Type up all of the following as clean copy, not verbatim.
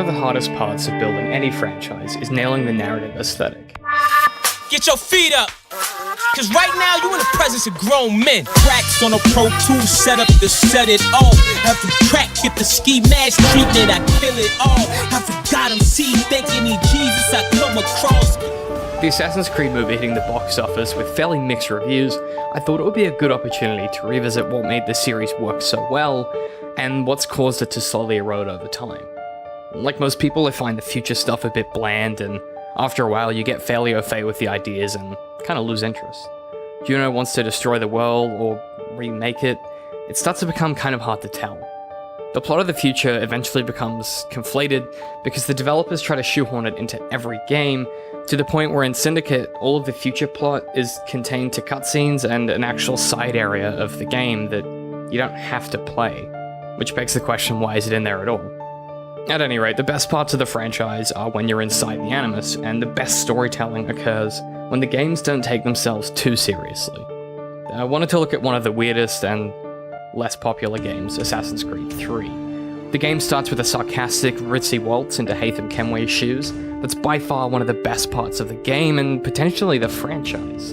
of the hardest parts of building any franchise is nailing the narrative aesthetic. Get your feet up! Cause right now you in the presence of grown men. Cracks on a Pro Tools setup to set it off. Have the track, get the ski mask treatment, I kill it all. I forgot MC thanking me Jesus I come across. The Assassin's Creed movie hitting the box office with fairly mixed reviews, I thought it would be a good opportunity to revisit what made the series work so well, and what's caused it to slowly erode over time. Like most people, I find the future stuff a bit bland, and after a while you get fairly au fait with the ideas and kind of lose interest. Juno wants to destroy the world or remake it. It starts to become kind of hard to tell. The plot of the future eventually becomes conflated because the developers try to shoehorn it into every game, to the point where in Syndicate, all of the future plot is contained to cutscenes and an actual side area of the game that you don't have to play, which begs the question, why is it in there at all? At any rate, the best parts of the franchise are when you're inside the Animus, and the best storytelling occurs when the games don't take themselves too seriously. I wanted to look at one of the weirdest and less popular games, Assassin's Creed 3. The game starts with a sarcastic, ritzy waltz into Haytham Kenway's shoes that's by far one of the best parts of the game and potentially the franchise.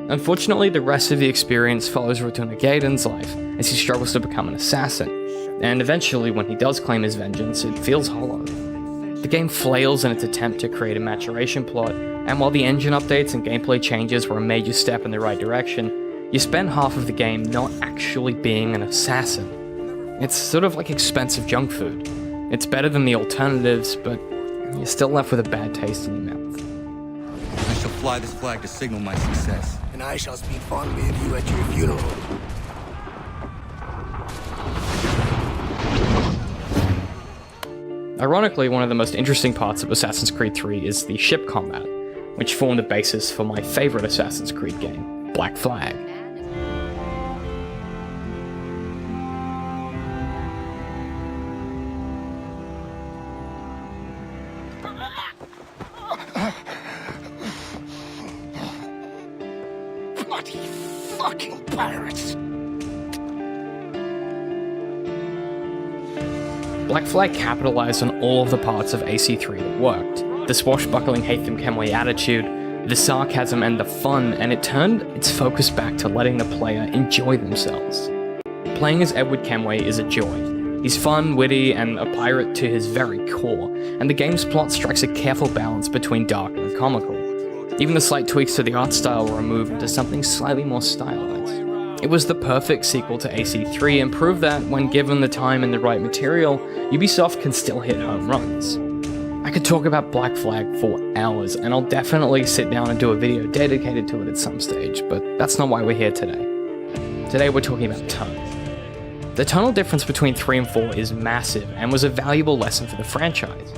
Unfortunately, the rest of the experience follows Rotuna Gaiden's life as he struggles to become an assassin, and eventually when he does claim his vengeance, it feels hollow. The game flails in its attempt to create a maturation plot, and while the engine updates and gameplay changes were a major step in the right direction, you spend half of the game not actually being an assassin. It's sort of like expensive junk food. It's better than the alternatives, but you're still left with a bad taste in your mouth. I shall fly this flag to signal my success. And I shall speak fondly of you at your funeral. Ironically, one of the most interesting parts of Assassin's Creed 3 is the ship combat, which formed the basis for my favorite Assassin's Creed game, Black Flag. Bloody fucking pirates! Black Flag capitalized on all of the parts of AC3 that worked. The swashbuckling Haytham Kenway attitude, the sarcasm and the fun, and it turned its focus back to letting the player enjoy themselves. Playing as Edward Kenway is a joy. He's fun, witty, and a pirate to his very core, and the game's plot strikes a careful balance between dark and comical. Even the slight tweaks to the art style were removed into something slightly more stylized. It was the perfect sequel to AC3 and proved that, when given the time and the right material, Ubisoft can still hit home runs. I could talk about Black Flag for hours, and I'll definitely sit down and do a video dedicated to it at some stage, but that's not why we're here today. Today we're talking about tone. The tonal difference between 3 and 4 is massive, and was a valuable lesson for the franchise.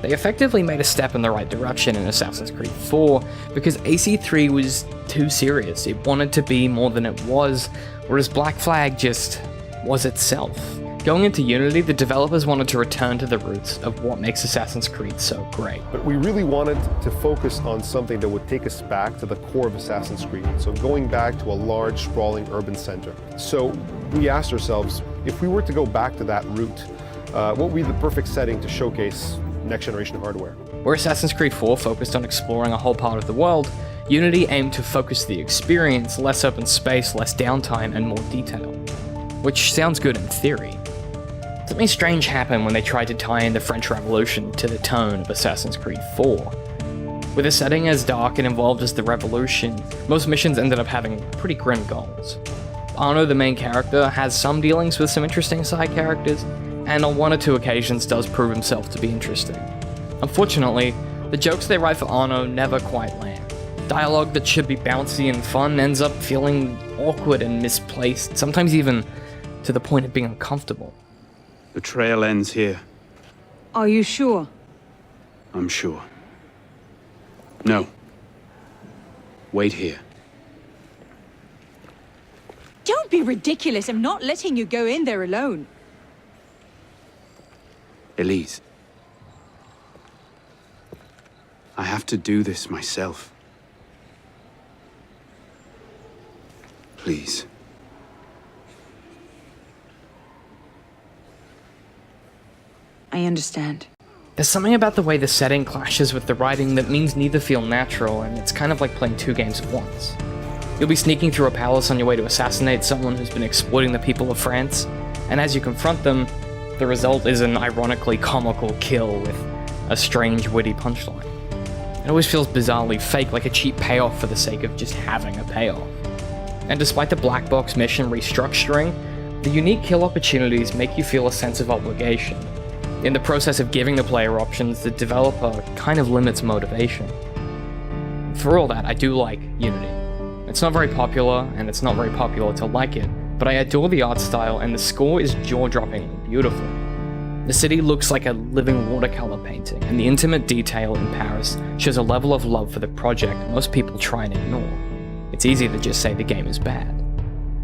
They effectively made a step in the right direction in Assassin's Creed 4, because AC3 was too serious. It wanted to be more than it was, whereas Black Flag just was itself. Going into Unity, the developers wanted to return to the roots of what makes Assassin's Creed so great. But we really wanted to focus on something that would take us back to the core of Assassin's Creed, so going back to a large, sprawling urban center. So we asked ourselves, if we were to go back to that route, what would be the perfect setting to showcase next-generation hardware? Where Assassin's Creed 4 focused on exploring a whole part of the world, Unity aimed to focus the experience, less open space, less downtime, and more detail. Which sounds good in theory. Something strange happened when they tried to tie in the French Revolution to the tone of Assassin's Creed 4. With a setting as dark and involved as the Revolution, most missions ended up having pretty grim goals. Arno, the main character, has some dealings with some interesting side characters, and on 1 or 2 occasions does prove himself to be interesting. Unfortunately, the jokes they write for Arno never quite land. Dialogue that should be bouncy and fun ends up feeling awkward and misplaced, sometimes even to the point of being uncomfortable. The trail ends here. Are you sure? I'm sure. No. Wait here. Don't be ridiculous. I'm not letting you go in there alone. Elise. I have to do this myself. Please. I understand. There's something about the way the setting clashes with the writing that means neither feel natural, and it's kind of like playing two games at once. You'll be sneaking through a palace on your way to assassinate someone who's been exploiting the people of France, and as you confront them, the result is an ironically comical kill with a strange, witty punchline. It always feels bizarrely fake, like a cheap payoff for the sake of just having a payoff. And despite the black box mission restructuring, the unique kill opportunities make you feel a sense of obligation. In the process of giving the player options, the developer kind of limits motivation. For all that, I do like Unity. It's not very popular, and it's not very popular to like it, but I adore the art style, and the score is jaw-droppingly beautiful. The city looks like a living watercolor painting, and the intimate detail in Paris shows a level of love for the project most people try and ignore. It's easy to just say the game is bad.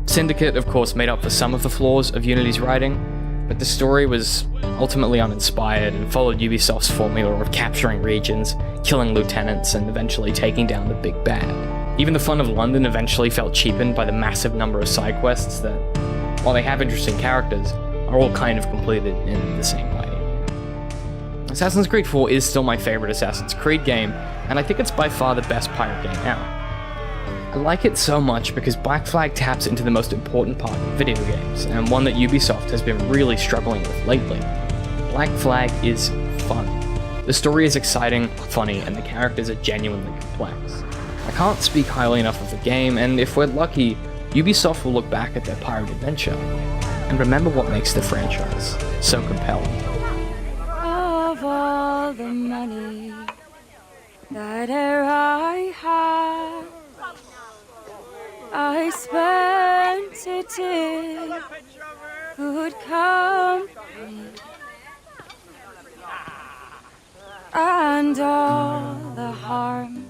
Syndicate, of course, made up for some of the flaws of Unity's writing, but the story was ultimately uninspired and followed Ubisoft's formula of capturing regions, killing lieutenants, and eventually taking down the big bad. Even the fun of London eventually felt cheapened by the massive number of side quests that, while they have interesting characters, are all kind of completed in the same way. Assassin's Creed 4 is still my favorite Assassin's Creed game, and I think it's by far the best pirate game out. I like it so much because Black Flag taps into the most important part of video games, and one that Ubisoft has been really struggling with lately. Black Flag is fun. The story is exciting, funny, and the characters are genuinely complex. I can't speak highly enough of the game, and if we're lucky, Ubisoft will look back at their pirate adventure and remember what makes the franchise so compelling. Of all the money that e'er I had, I spent it in good company, and all the harm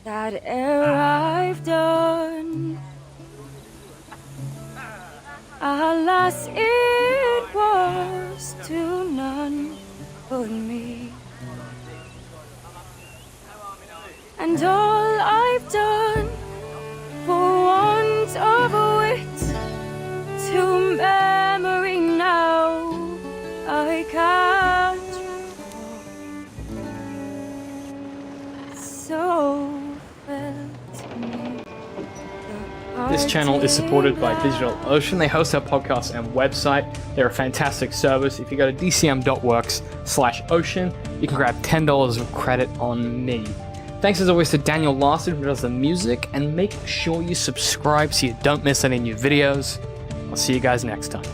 that e'er I've done, alas, it was to none but me. And all I've done, for want of wit, to memory now I can't recall. So felt me. This channel is supported by DigitalOcean. They host our podcast and website. They're a fantastic service. If you go to dcm.works/ocean, you can grab $10 of credit on me. Thanks as always to Daniel Larson, who does the music, and make sure you subscribe so you don't miss any new videos. I'll see you guys next time.